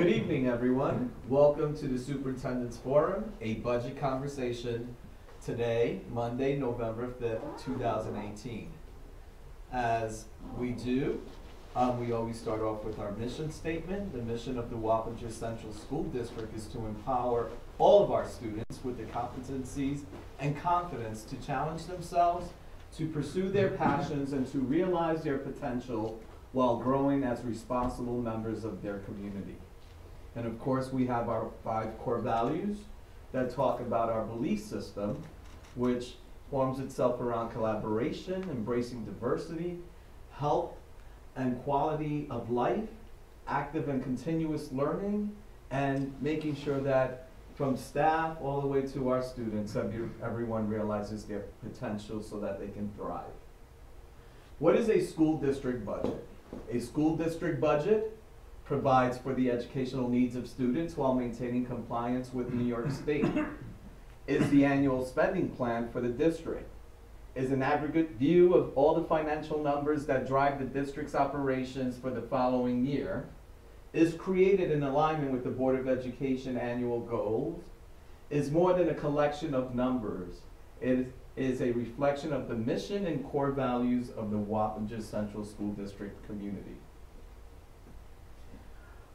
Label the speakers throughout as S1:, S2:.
S1: Good evening, everyone. Welcome to the Superintendent's Forum, a budget conversation today, Monday, November 5th, 2018. As we do, we always start off with our mission statement. The mission of the Wappinger Central School District is to empower all of our students with the competencies and confidence to challenge themselves, to pursue their passions, and to realize their potential while growing as responsible members of their community. And of course, we have our 5 core values that talk about our belief system, which forms itself around collaboration, embracing diversity, health and quality of life, active and continuous learning, and making sure that from staff all the way to our students, everyone realizes their potential so that they can thrive. What is a school district budget? A school district budget provides for the educational needs of students while maintaining compliance with New York State. Is the annual spending plan for the district. Is an aggregate view of all the financial numbers that drive the district's operations for the following year. Is created in alignment with the Board of Education annual goals. Is more than a collection of numbers. It is a reflection of the mission and core values of the Wappinger Central School District community.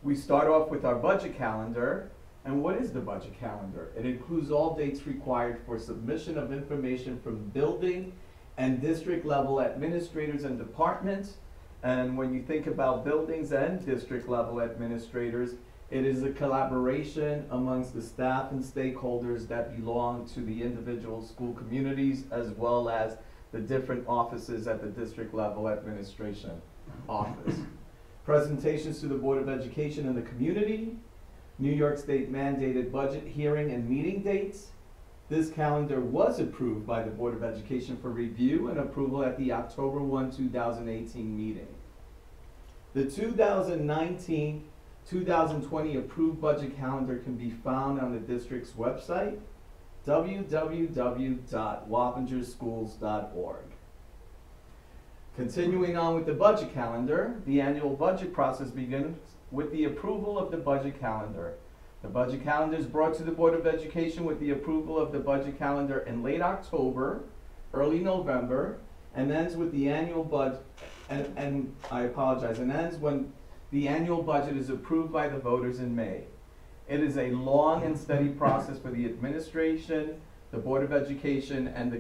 S1: We start off with our budget calendar. And what is the budget calendar? It includes all dates required for submission of information from building and district level administrators and departments. And when you think about buildings and district level administrators, it is a collaboration amongst the staff and stakeholders that belong to the individual school communities, as well as the different offices at the district level administration office. Presentations to the Board of Education and the community, New York State mandated budget hearing and meeting dates. This calendar was approved by the Board of Education for review and approval at the October 1, 2018 meeting. The 2019-2020 approved budget calendar can be found on the district's website, www.wappingerschools.org. Continuing on with the budget calendar, the annual budget process begins with the approval of the budget calendar. The budget calendar is brought to the Board of Education with the approval of the budget calendar in late October, early November, and ends with the annual budget, and ends when the annual budget is approved by the voters in May. It is a long and steady process for the administration, the Board of Education, and the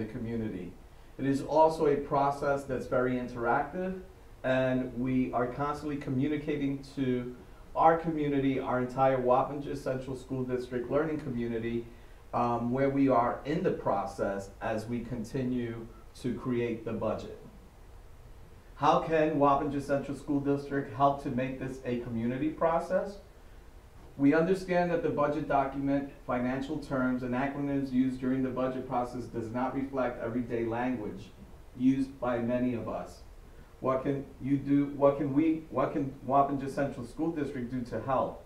S1: community. It is also a process that's very interactive, and we are constantly communicating to our community, our entire Wappinger Central School District learning community, where we are in the process as we continue to create the budget. How can Wappinger Central School District help to make this a community process? We understand that the budget document, financial terms, and acronyms used during the budget process does not reflect everyday language used by many of us. What can you do? What can Wappinger Central School District do to help?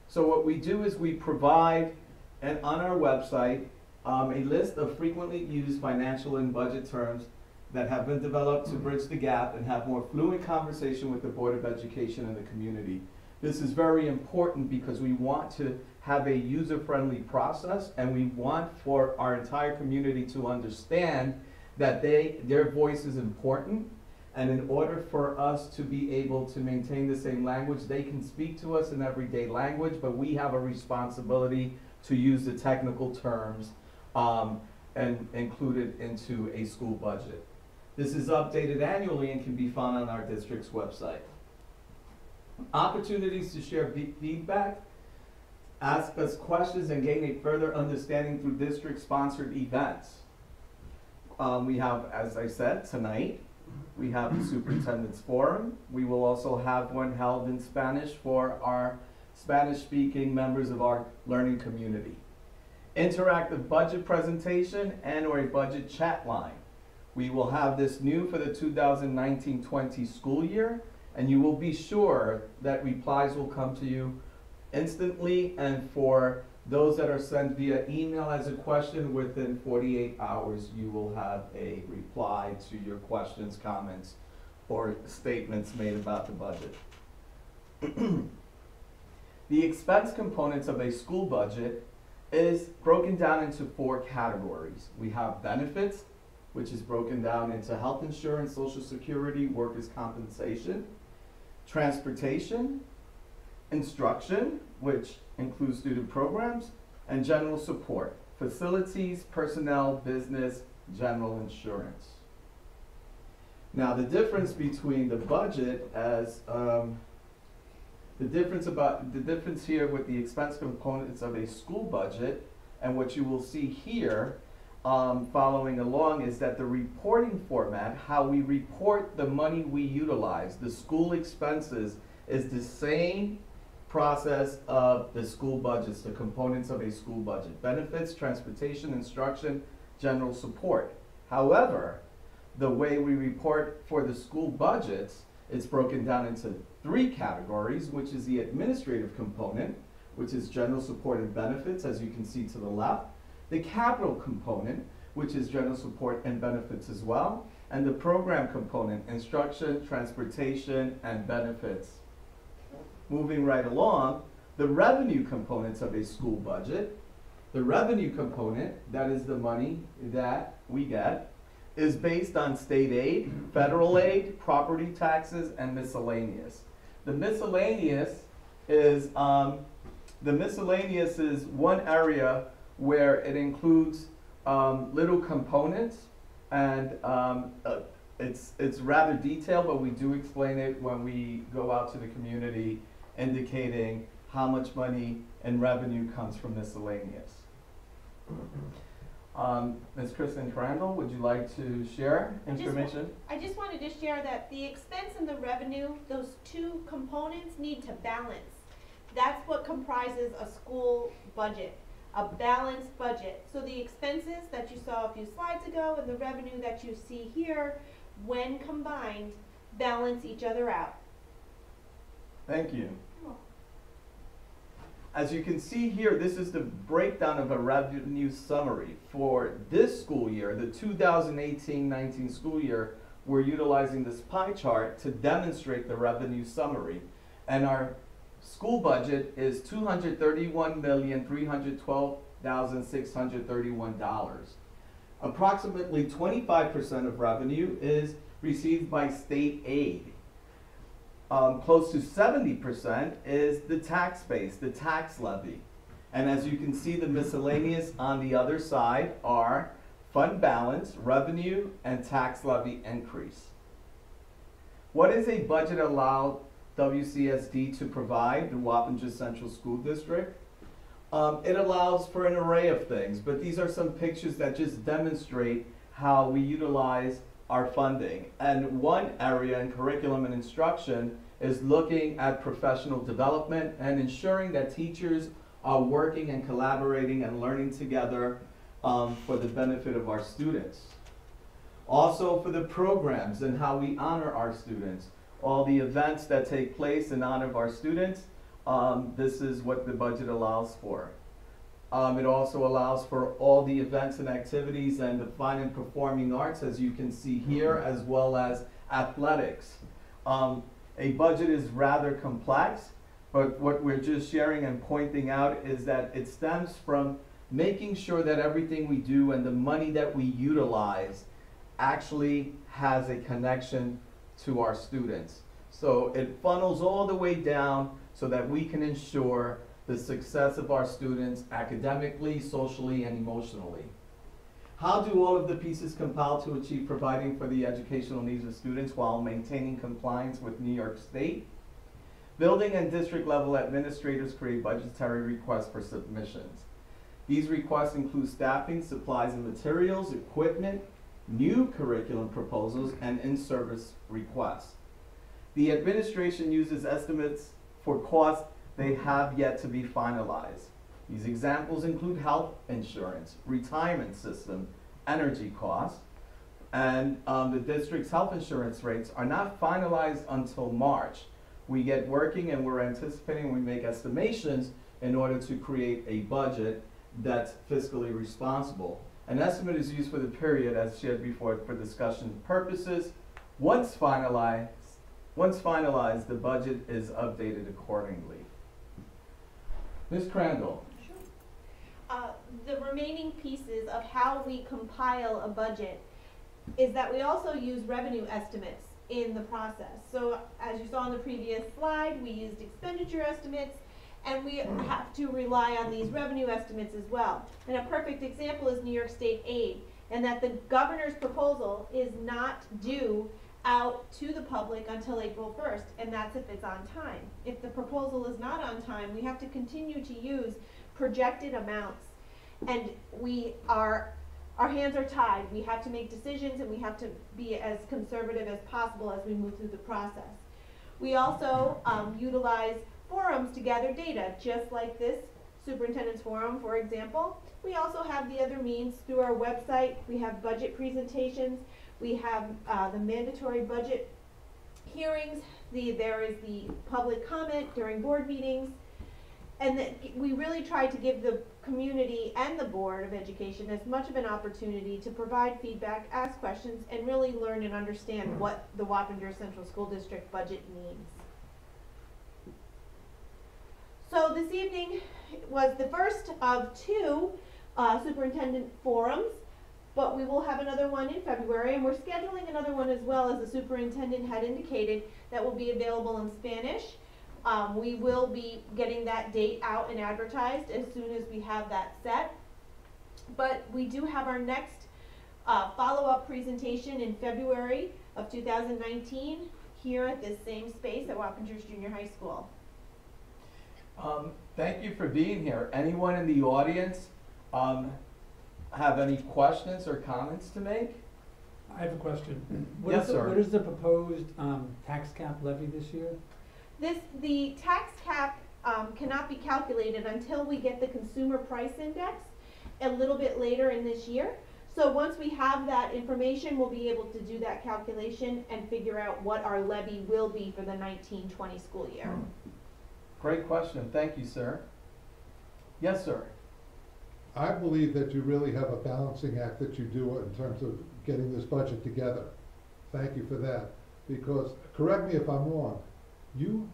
S1: So what we do is we provide, and on our website, a list of frequently used financial and budget terms that have been developed to bridge the gap and have more fluent conversation with the Board of Education and the community. This is very important because we want to have a user-friendly process, and we want for our entire community to understand that their voice is important. And in order for us to be able to maintain the same language, they can speak to us in everyday language, but we have a responsibility to use the technical terms and include it into a school budget. This is updated annually and can be found on our district's website. Opportunities to share feedback, ask us questions, and gain a further understanding through district-sponsored events. We have, as I said, tonight, we have the Superintendent's Forum. We will also have one held in Spanish for our Spanish-speaking members of our learning community. Interactive budget presentation and/or a budget chat line. We will have this new for the 2019-20 school year, and you will be sure that replies will come to you instantly, and for those that are sent via email as a question, within 48 hours you will have a reply to your questions, comments, or statements made about the budget. The expense components of a school budget is broken down into 4 categories. We have benefits, which is broken down into health insurance, social security, workers' compensation, transportation, instruction, which includes student programs, and general support, facilities, personnel, business, general insurance. Now, the difference between the budget as the difference here with the expense components of a school budget and what you will see here following along is that the reporting format, how we report the money we utilize, the school expenses, is the same process of the school budgets, the components of a school budget: benefits, transportation, instruction, general support. However, the way we report for the school budgets, it's broken down into 3 categories, which is the administrative component, which is general support and benefits, as you can see to the left, the capital component, which is general support and benefits as well, and the program component, instruction, transportation, and benefits. Moving right along, the revenue components of a school budget. The revenue component, that is the money that we get, is based on state aid, federal aid, property taxes, and miscellaneous. The miscellaneous is one area where it includes little components, and it's rather detailed, but we do explain it when we go out to the community, indicating how much money and revenue comes from miscellaneous. Ms. Kristen Crandall, would you like to share information?
S2: I just wanted to share that the expense and the revenue, those 2 components need to balance. That's what comprises a school budget, a balanced budget. So the expenses that you saw a few slides ago and the revenue that you see here, when combined, balance each other out.
S1: Thank you. As you can see here, this is the breakdown of a revenue summary. For this school year, the 2018-19 school year, we're utilizing this pie chart to demonstrate the revenue summary. And our school budget is $231,312,631. Approximately 25% of revenue is received by state aid. Close to 70% is the tax base, the tax levy. And as you can see, the miscellaneous on the other side are fund balance, revenue, and tax levy increase. What is a budget allow WCSD to provide, the Wappinger Central School District? It allows for an array of things, but these are some pictures that just demonstrate how we utilize our funding. And one area in curriculum and instruction is looking at professional development and ensuring that teachers are working and collaborating and learning together for the benefit of our students. Also for the programs and how we honor our students. All the events that take place in honor of our students, this is what the budget allows for. It also allows for all the events and activities and the fine and performing arts, as you can see here, as well as athletics. A budget is rather complex, but what we're just sharing and pointing out is that it stems from making sure that everything we do and the money that we utilize actually has a connection to our students. So it funnels all the way down so that we can ensure the success of our students academically, socially, and emotionally. How do all of the pieces compile to achieve providing for the educational needs of students while maintaining compliance with New York State? Building and district level administrators create budgetary requests for submissions. These requests include staffing, supplies and materials, equipment, new curriculum proposals, and in-service requests. The administration uses estimates for costs they have yet to be finalized. These examples include health insurance, retirement system, energy costs, and the district's health insurance rates are not finalized until March. We get working and we're anticipating, we make estimations in order to create a budget that's fiscally responsible. An estimate is used for the period, as shared before, for discussion purposes. Once finalized, the budget is updated accordingly. Ms. Crandall?
S2: The remaining pieces of how we compile a budget is that we also use revenue estimates in the process. So as you saw on the previous slide, we used expenditure estimates, and we have to rely on these revenue estimates as well. And a perfect example is New York State aid, and that the governor's proposal is not due out to the public until April 1st, and that's if it's on time. If the proposal is not on time, we have to continue to use projected amounts, and our hands are tied. We have to make decisions, and we have to be as conservative as possible as we move through the process. We also utilize forums to gather data, just like this superintendent's forum, for example. We also have the other means through our website. We have budget presentations. We have the mandatory budget hearings. There is the public comment during board meetings. And we really try to give the community and the Board of Education as much of an opportunity to provide feedback, ask questions, and really learn and understand what the Wappinger Central School District budget means. So this evening was the first of two superintendent forums, but we will have another one in February, and we're scheduling another one as well, as the superintendent had indicated, that will be available in Spanish. We will be getting that date out and advertised as soon as we have that set. But we do have our next follow-up presentation in February of 2019 here at this same space at Wappingers Junior High School.
S1: Thank you for being here. Anyone in the audience have any questions or comments to make?
S3: I have a question.
S1: Yes, sir.
S3: What is the proposed tax cap levy this year?
S2: The tax cap cannot be calculated until we get the consumer price index a little bit later in this year. So once we have that information, we'll be able to do that calculation and figure out what our levy will be for the 19-20 school year.
S1: Great question. Thank you, sir. Yes, sir.
S4: I believe that you really have a balancing act that you do in terms of getting this budget together. Thank you for that. Because, correct me if I'm wrong, do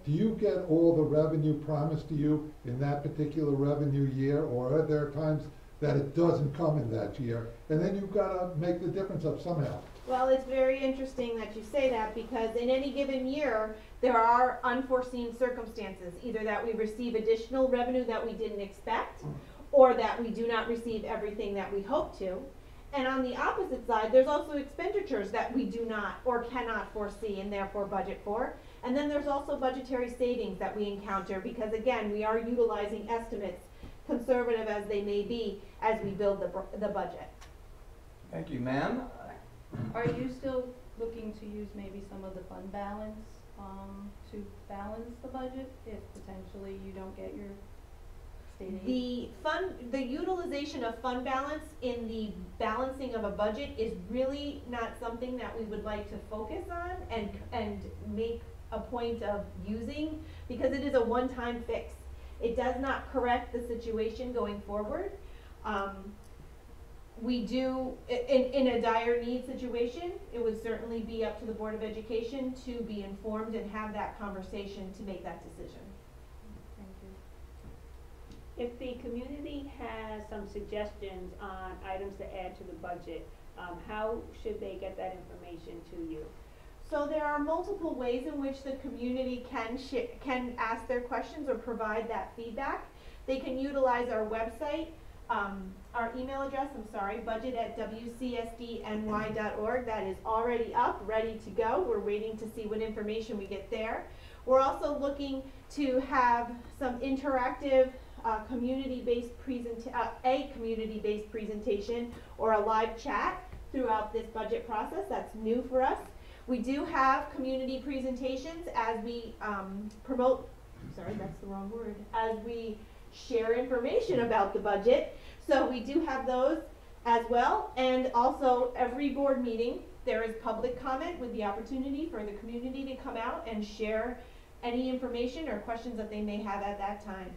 S4: you get all the revenue promised to you in that particular revenue year, or are there times that it doesn't come in that year, and then you've got to make the difference up somehow?
S2: Well, it's very interesting that you say that, because in any given year, there are unforeseen circumstances, either that we receive additional revenue that we didn't expect, or that we do not receive everything that we hope to. And on the opposite side, there's also expenditures that we do not or cannot foresee and therefore budget for. And then there's also budgetary savings that we encounter, because again, we are utilizing estimates, conservative as they may be, as we build the budget.
S1: Thank you, ma'am.
S5: Are you still looking to use maybe some of the fund balance to balance the budget if potentially you don't get your state aid?
S2: The utilization of fund balance in the balancing of a budget is really not something that we would like to focus on and make a point of using, because it is a one-time fix. It does not correct the situation going forward. We do, in a dire need situation, it would certainly be up to the Board of Education to be informed and have that conversation to make that decision.
S5: Thank you.
S6: If the community has some suggestions on items to add to the budget, how should they get that information to you?
S2: So there are multiple ways in which the community can ask their questions or provide that feedback. They can utilize our website, our email address, budget@wcsdny.org. That is already up, ready to go. We're waiting to see what information we get there. We're also looking to have some interactive community-based presentation or a live chat throughout this budget process. That's new for us. We do have community presentations as we as we share information about the budget. So we do have those as well. And also every board meeting, there is public comment with the opportunity for the community to come out and share any information or questions that they may have at that time.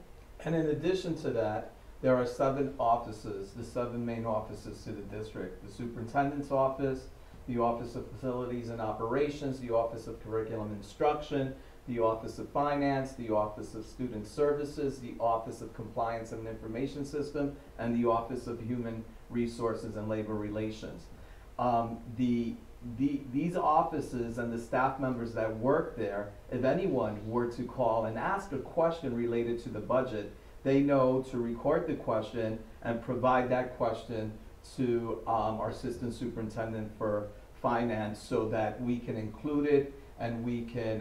S1: And in addition to that, there are 7 offices, the 7 main offices to the district: the superintendent's office, the Office of Facilities and Operations, the Office of Curriculum Instruction, the Office of Finance, the Office of Student Services, the Office of Compliance and Information System, and the Office of Human Resources and Labor Relations. These offices and the staff members that work there, if anyone were to call and ask a question related to the budget, they know to record the question and provide that question to our Assistant Superintendent for Finance so that we can include it and we can,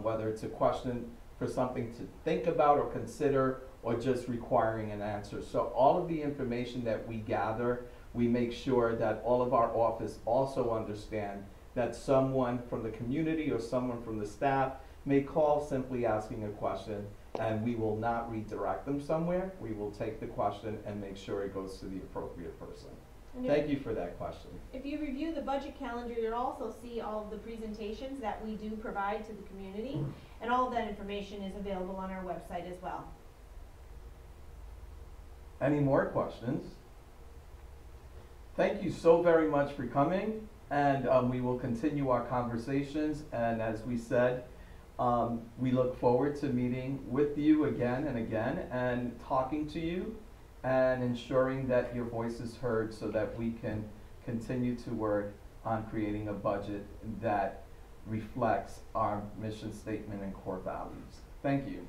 S1: whether it's a question for something to think about or consider or just requiring an answer. So all of the information that we gather, we make sure that all of our office also understand that someone from the community or someone from the staff may call simply asking a question, and we will not redirect them somewhere. We will take the question and make sure it goes to the appropriate person.
S2: And
S1: Thank you for that question.
S2: if you review the budget calendar, you'll also see all of the presentations that we do provide to the community, and all of that information is available on our website as well.
S1: Any more questions? Thank you so very much for coming, and we will continue our conversations. And as we said, we look forward to meeting with you again and again and talking to you and ensuring that your voice is heard so that we can continue to work on creating a budget that reflects our mission statement and core values. Thank you.